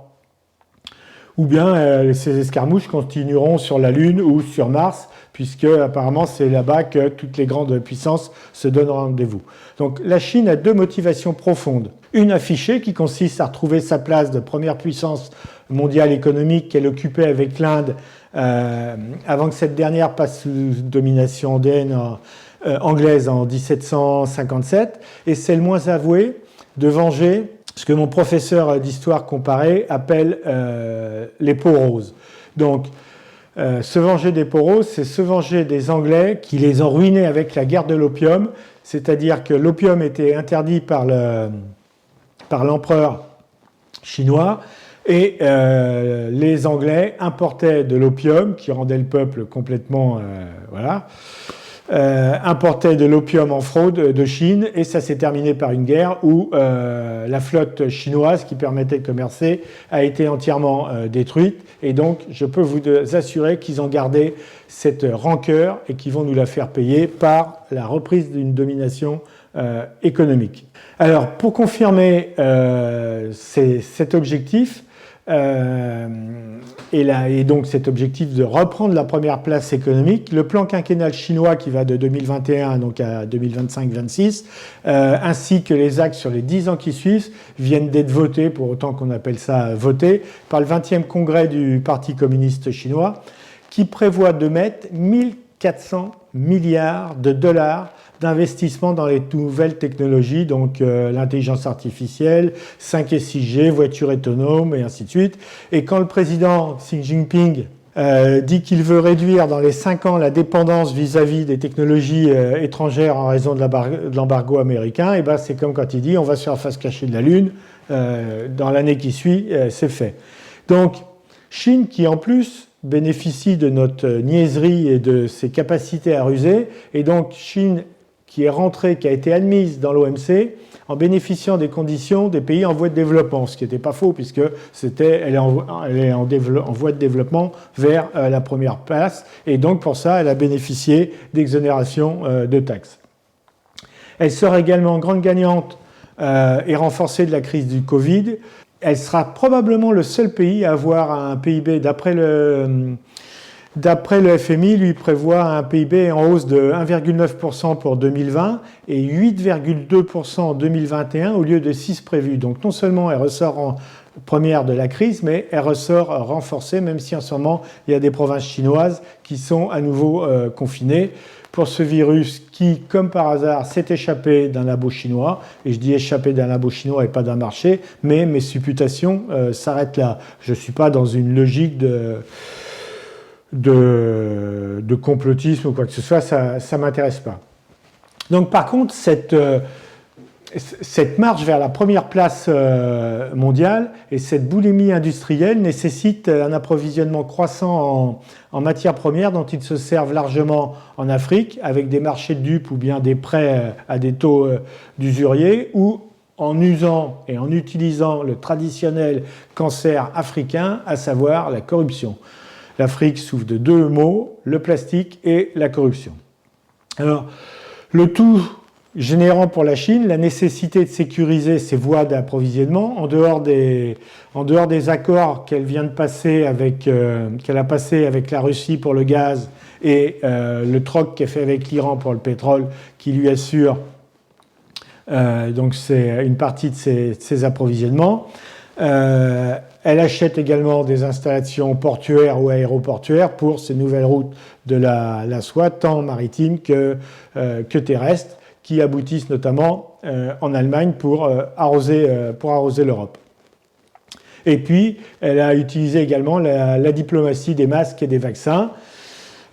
Ou bien ces escarmouches continueront sur la Lune ou sur Mars, puisque apparemment c'est là-bas que toutes les grandes puissances se donnent rendez-vous. Donc la Chine a 2 motivations profondes. Une affichée qui consiste à retrouver sa place de première puissance mondiale économique qu'elle occupait avec l'Inde avant que cette dernière passe sous domination anglaise en 1757. Et c'est le moins avoué de venger ce que mon professeur d'histoire comparée appelle les peaux roses. Donc, se venger des peaux roses, c'est se venger des Anglais qui les ont ruinés avec la guerre de l'opium, c'est-à-dire que l'opium était interdit par l'empereur chinois et les Anglais importaient de l'opium qui rendait le peuple complètement... importait de l'opium en fraude de Chine et ça s'est terminé par une guerre où la flotte chinoise qui permettait de commercer a été entièrement détruite et donc je peux vous assurer qu'ils ont gardé cette rancœur et qu'ils vont nous la faire payer par la reprise d'une domination économique. Alors pour confirmer cet objectif, et donc cet objectif de reprendre la première place économique, le plan quinquennal chinois qui va de 2021 donc à 2025-26, ainsi que les actes sur les 10 ans qui suivent, viennent d'être votés, pour autant qu'on appelle ça voter, par le 20e congrès du Parti communiste chinois, qui prévoit de mettre 1400 milliards de dollars d'investissement dans les nouvelles technologies, donc l'intelligence artificielle, 5 et 6G, voitures autonomes et ainsi de suite. Et quand le président Xi Jinping dit qu'il veut réduire dans les 5 ans la dépendance vis-à-vis des technologies étrangères en raison de l'embargo américain, et ben c'est comme quand il dit on va sur la face cachée de la Lune, dans l'année qui suit, c'est fait. Donc, Chine qui en plus bénéficie de notre niaiserie et de ses capacités à ruser, et donc Chine qui est rentrée, qui a été admise dans l'OMC en bénéficiant des conditions des pays en voie de développement, ce qui n'était pas faux puisque elle est en voie de développement vers la première place et donc pour ça elle a bénéficié d'exonération de taxes. Elle sera également grande gagnante et renforcée de la crise du Covid. Elle sera probablement le seul pays à avoir un PIB d'après le FMI, lui prévoit un PIB en hausse de 1,9% pour 2020 et 8,2% en 2021 au lieu de 6 prévus. Donc non seulement elle ressort en première de la crise, mais elle ressort renforcée, même si en ce moment il y a des provinces chinoises qui sont à nouveau confinées pour ce virus qui, comme par hasard, s'est échappé d'un labo chinois. Et je dis échappé d'un labo chinois et pas d'un marché, mais mes supputations s'arrêtent là. Je ne suis pas dans une logique de complotisme ou quoi que ce soit, ça ne m'intéresse pas. Donc par contre, cette marche vers la première place mondiale et cette boulimie industrielle nécessite un approvisionnement croissant en matières premières dont ils se servent largement en Afrique avec des marchés de dupes ou bien des prêts à des taux d'usurier ou en usant et en utilisant le traditionnel cancer africain, à savoir la corruption. L'Afrique souffre de 2 maux, le plastique et la corruption. Alors, le tout générant pour la Chine la nécessité de sécuriser ses voies d'approvisionnement en dehors des accords qu'elle vient de passer qu'elle a passé avec la Russie pour le gaz et le troc qu'elle fait avec l'Iran pour le pétrole qui lui assure donc c'est une partie de ses approvisionnements. Elle achète également des installations portuaires ou aéroportuaires pour ces nouvelles routes de la soie, tant maritimes que terrestres, qui aboutissent notamment en Allemagne pour arroser l'Europe. Et puis, elle a utilisé également la diplomatie des masques et des vaccins.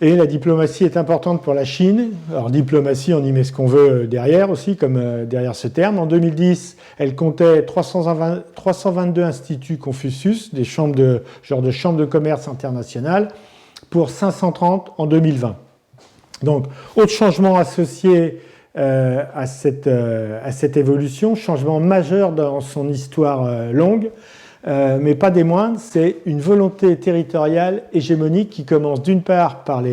Et la diplomatie est importante pour la Chine. Alors, diplomatie, on y met ce qu'on veut derrière aussi, comme derrière ce terme. En 2010, elle comptait 322 instituts Confucius, des chambres de commerce internationales, pour 530 en 2020. Donc, autre changement associé à cette évolution, changement majeur dans son histoire longue, mais pas des moindres, c'est une volonté territoriale hégémonique qui commence d'une part par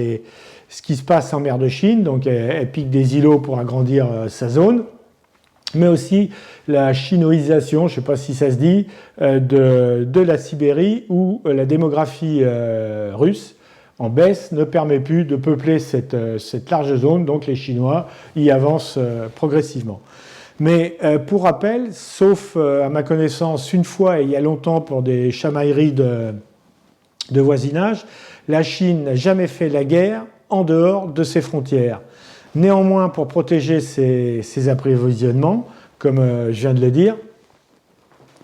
ce qui se passe en mer de Chine, donc elle pique des îlots pour agrandir sa zone, mais aussi la chinoisation, je ne sais pas si ça se dit, de la Sibérie où la démographie russe en baisse ne permet plus de peupler cette large zone, donc les Chinois y avancent progressivement. Mais pour rappel, sauf à ma connaissance une fois et il y a longtemps pour des chamailleries de voisinage, la Chine n'a jamais fait la guerre en dehors de ses frontières. Néanmoins, pour protéger ses approvisionnements, comme je viens de le dire,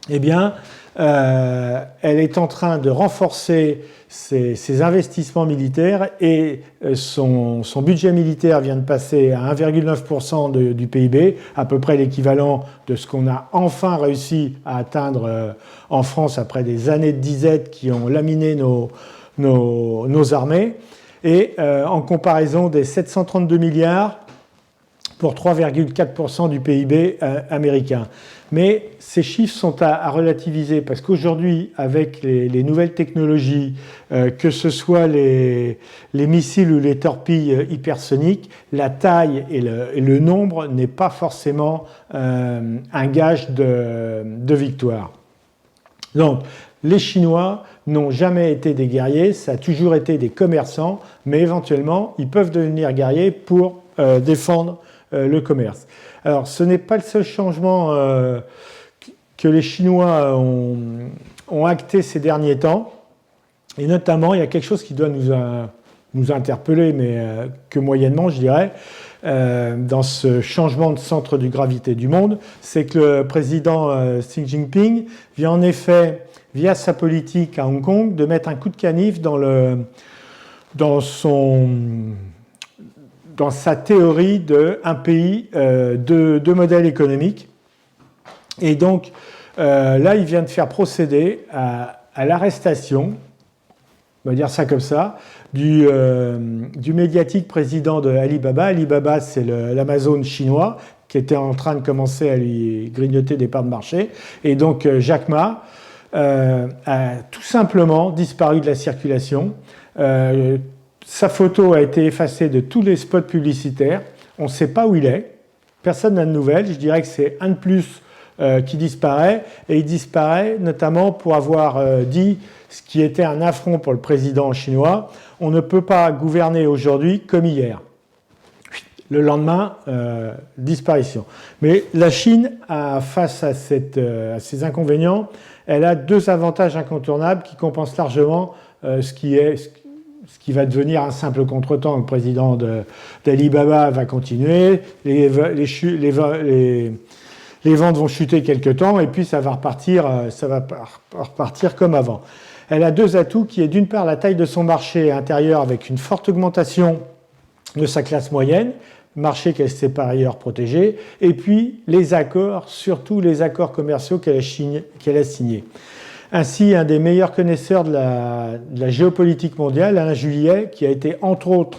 eh bien, elle est en train de renforcer ses investissements militaires et son budget militaire vient de passer à 1,9% du PIB, à peu près l'équivalent de ce qu'on a enfin réussi à atteindre en France après des années de disette qui ont laminé nos armées, et en comparaison des 732 milliards pour 3,4% du PIB américain. Mais ces chiffres sont à relativiser parce qu'aujourd'hui, avec les nouvelles technologies, que ce soit les missiles ou les torpilles hypersoniques, la taille et le nombre n'est pas forcément un gage de victoire. Donc, les Chinois n'ont jamais été des guerriers, ça a toujours été des commerçants, mais éventuellement, ils peuvent devenir guerriers pour défendre le commerce. Alors, ce n'est pas le seul changement que les Chinois ont acté ces derniers temps. Et notamment, il y a quelque chose qui doit nous interpeller, mais que moyennement, je dirais, dans ce changement de centre de gravité du monde, c'est que le président Xi Jinping vient en effet, via sa politique à Hong Kong, de mettre un coup de canif dans sa théorie d'un pays, deux modèles économiques. Et donc, là, il vient de faire procéder à l'arrestation, on va dire ça comme ça, du médiatique président de Alibaba. Alibaba, c'est l'Amazon chinois, qui était en train de commencer à lui grignoter des parts de marché. Et donc, Jack Ma a tout simplement disparu de la circulation. Sa photo a été effacée de tous les spots publicitaires. On ne sait pas où il est. Personne n'a de nouvelles. Je dirais que c'est un de plus qui disparaît. Et il disparaît notamment pour avoir dit ce qui était un affront pour le président chinois. On ne peut pas gouverner aujourd'hui comme hier. Le lendemain, disparition. Mais la Chine, face à ces inconvénients, elle a deux avantages incontournables qui compensent largement ce qui va devenir un simple contretemps. Le président d'Alibaba va continuer, les ventes vont chuter quelque temps et puis ça va repartir comme avant. Elle a deux atouts qui est d'une part la taille de son marché intérieur avec une forte augmentation de sa classe moyenne, marché qu'elle s'est par ailleurs protégé, et puis les accords, surtout les accords commerciaux qu'elle a signés. Ainsi, un des meilleurs connaisseurs de la géopolitique mondiale, Alain Juliet, qui a été entre autres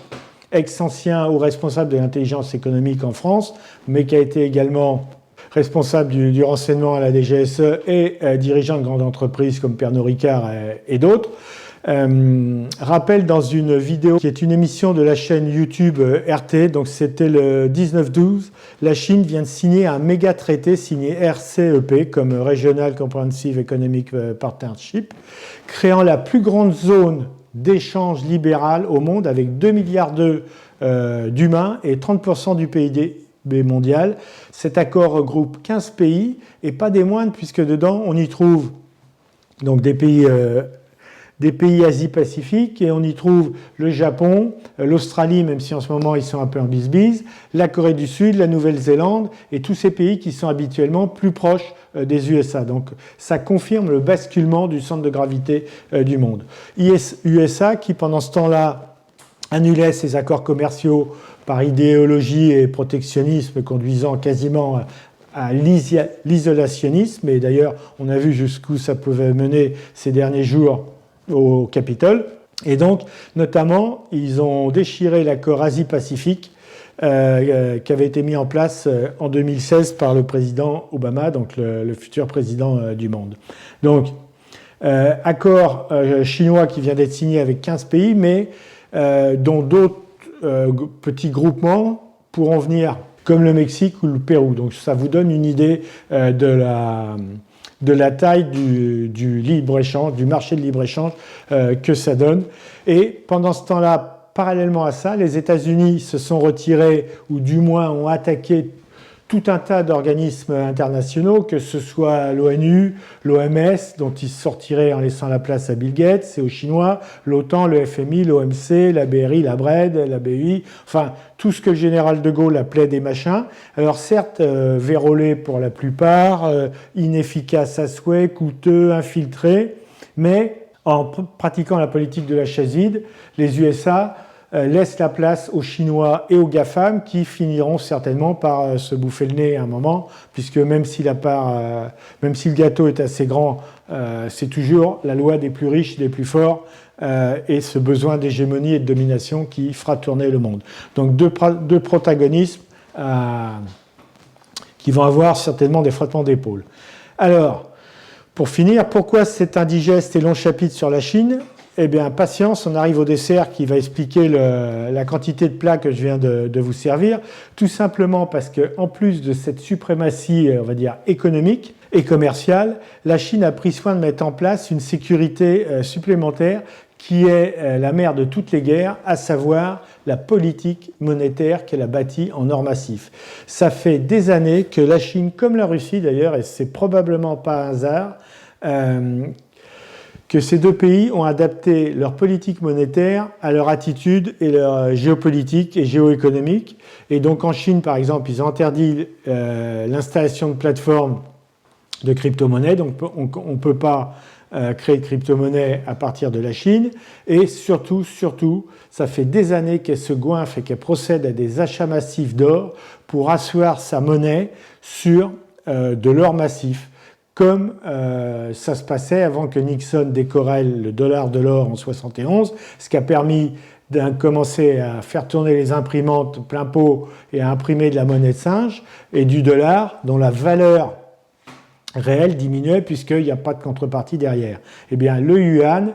ex-ancien haut responsable de l'intelligence économique en France, mais qui a été également responsable du renseignement à la DGSE et dirigeant de grandes entreprises comme Pernod Ricard et d'autres, rappelle dans une vidéo qui est une émission de la chaîne YouTube RT, donc c'était le 19-12, la Chine vient de signer un méga traité signé RCEP comme Regional Comprehensive Economic Partnership, créant la plus grande zone d'échange libéral au monde avec 2 milliards d'humains et 30% du PIB mondial. Cet accord regroupe 15 pays et pas des moindres puisque dedans on y trouve donc des pays Asie-Pacifique et on y trouve le Japon, l'Australie, même si en ce moment ils sont un peu en bisbise, la Corée du Sud, la Nouvelle-Zélande et tous ces pays qui sont habituellement plus proches des USA. Donc ça confirme le basculement du centre de gravité du monde. USA qui pendant ce temps-là annulait ses accords commerciaux par idéologie et protectionnisme conduisant quasiment à l'isolationnisme, et d'ailleurs on a vu jusqu'où ça pouvait mener ces derniers jours au Capitole. Et donc, notamment, ils ont déchiré l'accord Asie-Pacifique qui avait été mis en place en 2016 par le président Obama, donc le futur président du monde. Donc, accord chinois qui vient d'être signé avec 15 pays, mais dont d'autres petits groupements pourront venir, comme le Mexique ou le Pérou. Donc, ça vous donne une idée de la taille du libre-échange, du marché de libre-échange que ça donne. Et pendant ce temps-là, parallèlement à ça, les États-Unis se sont retirés, ou du moins ont attaqué tout un tas d'organismes internationaux, que ce soit l'ONU, l'OMS, dont ils sortiraient en laissant la place à Bill Gates, c'est aux Chinois, l'OTAN, le FMI, l'OMC, la BRI, la BRED, la BEI, enfin tout ce que le général de Gaulle appelait des machins. Alors certes, vérolés pour la plupart, inefficaces à souhait, coûteux, infiltrés, mais en pratiquant la politique de la chaise vide, les USA laisse la place aux Chinois et aux GAFAM qui finiront certainement par se bouffer le nez à un moment, puisque même si le gâteau est assez grand, c'est toujours la loi des plus riches, des plus forts, et ce besoin d'hégémonie et de domination qui fera tourner le monde. Donc deux protagonismes qui vont avoir certainement des frottements d'épaule. Alors, pour finir, pourquoi cet indigeste et long chapitre sur la Chine ? Eh bien, patience, on arrive au dessert qui va expliquer la quantité de plats que je viens de vous servir. Tout simplement parce qu'en plus de cette suprématie, on va dire, économique et commerciale, la Chine a pris soin de mettre en place une sécurité supplémentaire qui est la mère de toutes les guerres, à savoir la politique monétaire qu'elle a bâtie en or massif. Ça fait des années que la Chine, comme la Russie d'ailleurs, et c'est probablement pas un hasard, que ces deux pays ont adapté leur politique monétaire à leur attitude et leur géopolitique et géoéconomique. Et donc en Chine, par exemple, ils ont interdit l'installation de plateformes de crypto-monnaies, donc on ne peut pas créer de crypto-monnaies à partir de la Chine. Et surtout, ça fait des années qu'elle se goinfre et qu'elle procède à des achats massifs d'or pour asseoir sa monnaie sur de l'or massif, comme ça se passait avant que Nixon décorrèle le dollar de l'or en 1971, ce qui a permis de commencer à faire tourner les imprimantes plein pot et à imprimer de la monnaie de singe et du dollar dont la valeur réelle diminuait puisqu'il n'y a pas de contrepartie derrière. Eh bien, le yuan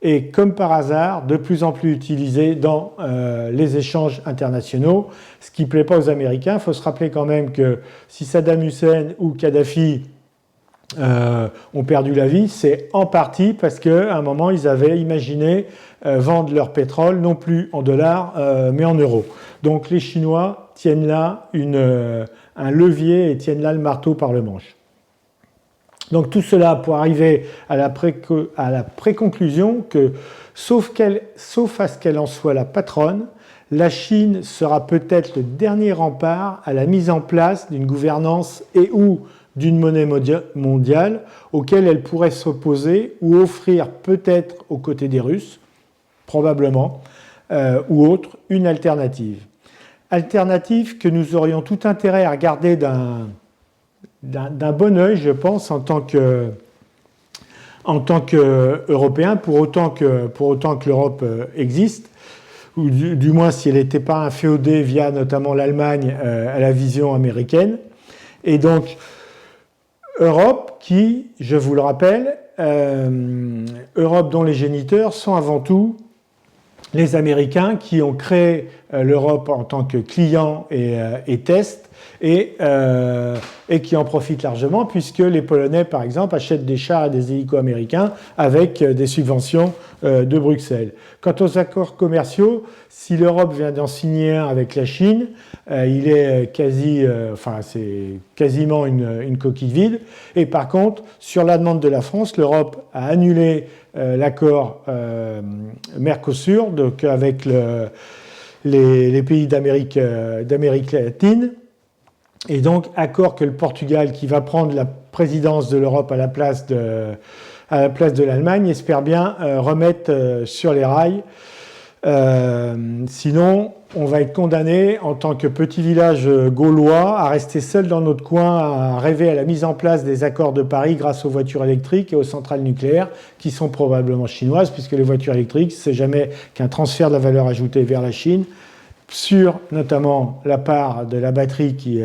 est, comme par hasard, de plus en plus utilisé dans les échanges internationaux, ce qui ne plaît pas aux Américains. Il faut se rappeler quand même que si Saddam Hussein ou Kadhafi ont perdu la vie, c'est en partie parce qu'à un moment, ils avaient imaginé vendre leur pétrole non plus en dollars, mais en euros. Donc les Chinois tiennent là un levier et tiennent là le marteau par le manche. Donc tout cela pour arriver à la préconclusion que, sauf à ce qu'elle en soit la patronne, la Chine sera peut-être le dernier rempart à la mise en place d'une gouvernance et ou d'une monnaie mondiale auquel elle pourrait s'opposer ou offrir peut-être aux côtés des Russes, probablement, ou autre, une alternative. Alternative que nous aurions tout intérêt à regarder d'un bon œil, je pense, en tant qu'Européens, pour autant que l'Europe existe, ou du moins si elle n'était pas inféodée via notamment l'Allemagne à la vision américaine. Et donc, Europe qui, je vous le rappelle, Europe dont les géniteurs sont avant tout les Américains qui ont créé l'Europe en tant que client et test et qui en profitent largement puisque les Polonais, par exemple, achètent des chars et des hélicos américains avec des subventions de Bruxelles. Quant aux accords commerciaux, si l'Europe vient d'en signer un avec la Chine, il est c'est quasiment une coquille vide. Et par contre, sur la demande de la France, l'Europe a annulé l'accord Mercosur, donc avec les pays d'Amérique latine. Et donc, accord que le Portugal, qui va prendre la présidence de l'Europe à la place de l'Allemagne, espère bien remettre sur les rails. Sinon, on va être condamné en tant que petit village gaulois à rester seul dans notre coin, à rêver à la mise en place des accords de Paris grâce aux voitures électriques et aux centrales nucléaires qui sont probablement chinoises, puisque les voitures électriques, c'est jamais qu'un transfert de la valeur ajoutée vers la Chine, sur notamment la part de la batterie qui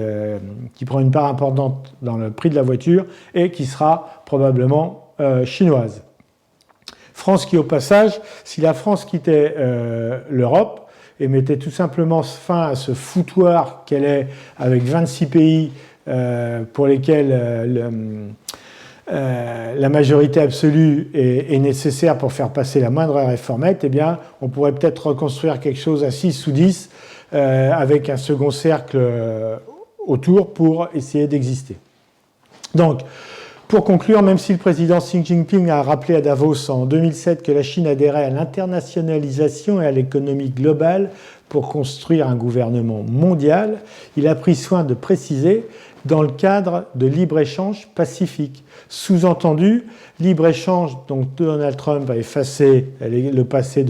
prend une part importante dans le prix de la voiture et qui sera probablement chinoise. France qui, au passage, si la France quittait l'Europe et mettait tout simplement fin à ce foutoir qu'elle est avec 26 pays pour lesquels la majorité absolue est nécessaire pour faire passer la moindre réformette, eh bien, on pourrait peut-être reconstruire quelque chose à 6 ou 10 avec un second cercle autour pour essayer d'exister. Donc, pour conclure, même si le président Xi Jinping a rappelé à Davos en 2007 que la Chine adhérait à l'internationalisation et à l'économie globale pour construire un gouvernement mondial, il a pris soin de préciser dans le cadre de libre-échange pacifique. Sous-entendu, libre-échange dont Donald Trump a effacé le passé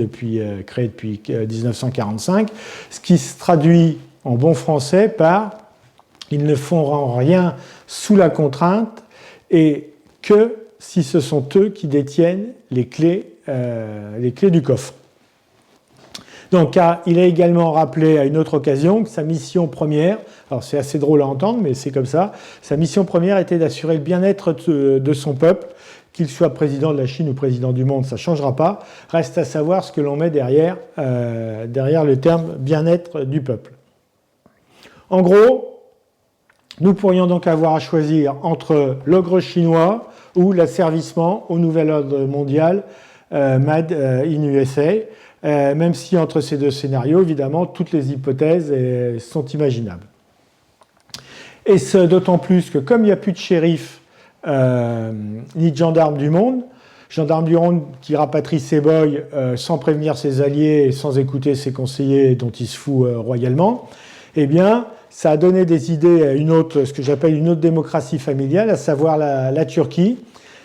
créé depuis 1945, ce qui se traduit en bon français par « ils ne font rien sous la contrainte » et que si ce sont eux qui détiennent les clés du coffre. Donc, il a également rappelé à une autre occasion que sa mission première, alors c'est assez drôle à entendre, mais c'est comme ça, sa mission première était d'assurer le bien-être de son peuple, qu'il soit président de la Chine ou président du monde, ça ne changera pas. Reste à savoir ce que l'on met derrière le terme bien-être du peuple. En gros, nous pourrions donc avoir à choisir entre l'ogre chinois ou l'asservissement au nouvel ordre mondial Made in USA, même si entre ces deux scénarios, évidemment, toutes les hypothèses sont imaginables. Et ce d'autant plus que comme il n'y a plus de shérif ni de gendarme du monde qui rapatrie ses boys sans prévenir ses alliés et sans écouter ses conseillers dont il se fout royalement, eh bien, ça a donné des idées à ce que j'appelle une autre démocratie familiale, à savoir la Turquie,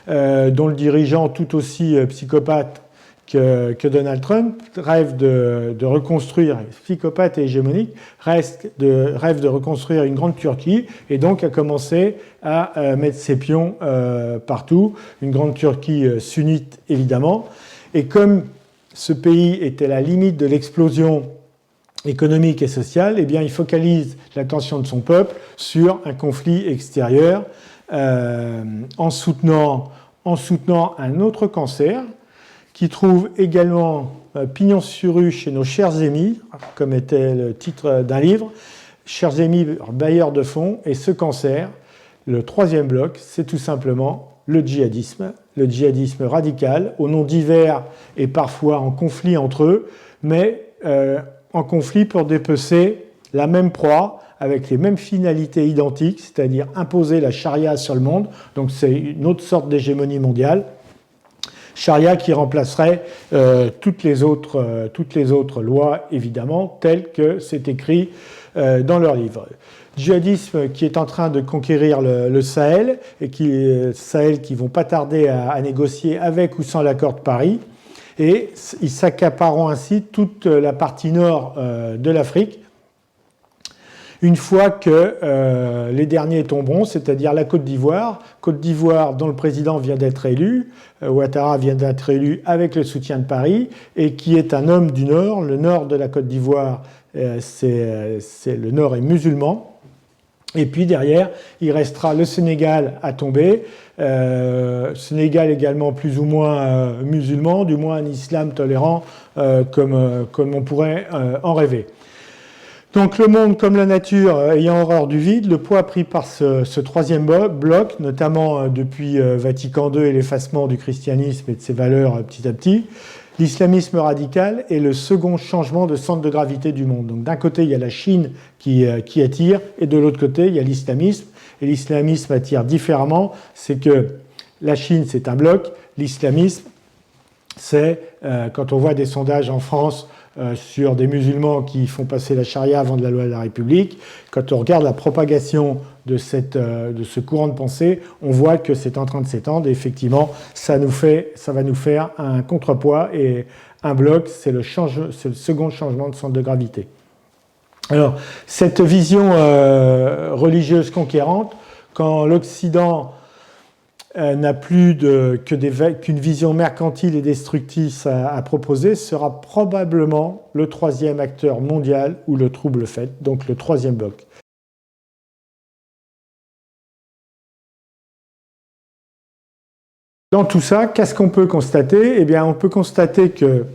dont le dirigeant tout aussi psychopathe que Donald Trump rêve de reconstruire, psychopathe et hégémonique, rêve de reconstruire une grande Turquie et donc a commencé à mettre ses pions partout, une grande Turquie sunnite évidemment. Et comme ce pays était à la limite de l'explosion économique et sociale, eh bien, il focalise l'attention de son peuple sur un conflit extérieur en soutenant un autre cancer qui trouve également pignon sur rue chez nos chers émis, comme était le titre d'un livre, chers émis bailleurs de fonds, et ce cancer, le troisième bloc, c'est tout simplement le djihadisme radical, au nom divers et parfois en conflit entre eux, mais en conflit pour dépecer la même proie avec les mêmes finalités identiques, c'est-à-dire imposer la charia sur le monde, donc c'est une autre sorte d'hégémonie mondiale, charia qui remplacerait toutes les autres lois, évidemment, telles que c'est écrit dans leur livre. Djihadisme qui est en train de conquérir le Sahel, et Sahel qui vont pas tarder à négocier avec ou sans l'accord de Paris, et ils s'accapareront ainsi toute la partie nord de l'Afrique, une fois que les derniers tomberont, c'est-à-dire la Côte d'Ivoire dont le président vient d'être élu, Ouattara vient d'être élu avec le soutien de Paris, et qui est un homme du Nord. Le nord de la Côte d'Ivoire, le nord est musulman. Et puis derrière, il restera le Sénégal à tomber. Sénégal également plus ou moins musulman, du moins un islam tolérant comme on pourrait en rêver. Donc le monde comme la nature ayant horreur du vide, le poids pris par ce troisième bloc, notamment depuis Vatican II et l'effacement du christianisme et de ses valeurs petit à petit, l'islamisme radical est le second changement de centre de gravité du monde. Donc d'un côté, il y a la Chine qui attire, et de l'autre côté, il y a l'islamisme. Et l'islamisme attire différemment. C'est que la Chine, c'est un bloc. L'islamisme, c'est, quand on voit des sondages en France sur des musulmans qui font passer la charia avant de la loi de la République, quand on regarde la propagation de ce courant de pensée, on voit que c'est en train de s'étendre et effectivement, ça va nous faire un contrepoids et un bloc, c'est le second changement de centre de gravité. Alors, cette vision religieuse conquérante, quand l'Occident n'a plus qu'une vision mercantile et destructrice à proposer, sera probablement le troisième acteur mondial où le trouble fait, donc le troisième bloc. Dans tout ça, qu'est-ce qu'on peut constater ? Eh bien, on peut constater que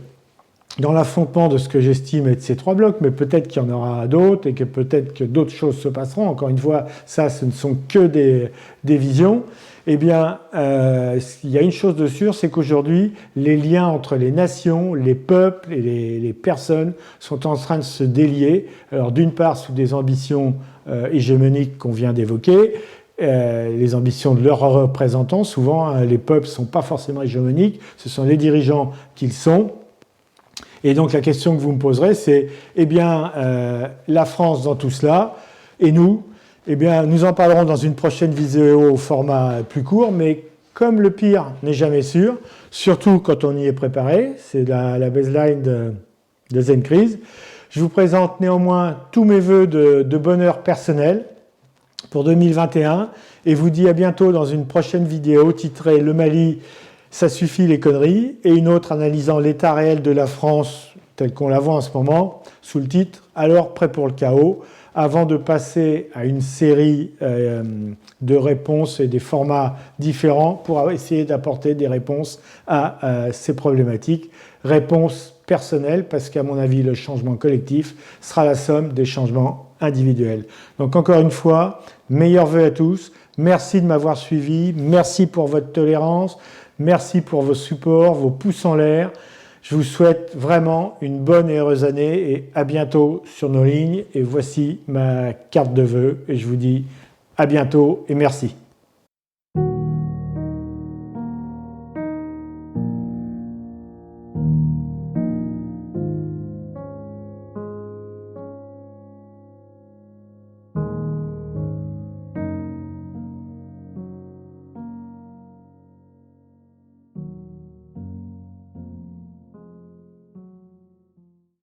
dans l'affrontement de ce que j'estime être ces trois blocs, mais peut-être qu'il y en aura d'autres et que peut-être que d'autres choses se passeront. Encore une fois, ça, ce ne sont que des visions. Eh bien, il y a une chose de sûre, c'est qu'aujourd'hui, les liens entre les nations, les peuples et les personnes sont en train de se délier. Alors, d'une part, sous des ambitions hégémoniques qu'on vient d'évoquer, les ambitions de leurs représentants. Souvent, les peuples ne sont pas forcément hégémoniques, ce sont les dirigeants qu'ils sont. Et donc la question que vous me poserez, c'est, eh bien, la France dans tout cela, et nous, eh bien, nous en parlerons dans une prochaine vidéo au format plus court, mais comme le pire n'est jamais sûr, surtout quand on y est préparé, c'est la baseline de Zencrise, je vous présente néanmoins tous mes vœux de bonheur personnel pour 2021 et vous dis à bientôt dans une prochaine vidéo titrée « Le Mali, ça suffit les conneries » et une autre analysant l'état réel de la France tel qu'on la voit en ce moment, sous le titre « Alors prêt pour le chaos », avant de passer à une série de réponses et des formats différents pour essayer d'apporter des réponses à ces problématiques. Réponses personnelles, parce qu'à mon avis, le changement collectif sera la somme des changements individuels. Donc encore une fois, meilleurs vœux à tous. Merci de m'avoir suivi. Merci pour votre tolérance. Merci pour vos supports, vos pouces en l'air. Je vous souhaite vraiment une bonne et heureuse année et à bientôt sur nos lignes. Et voici ma carte de vœux et je vous dis à bientôt et merci.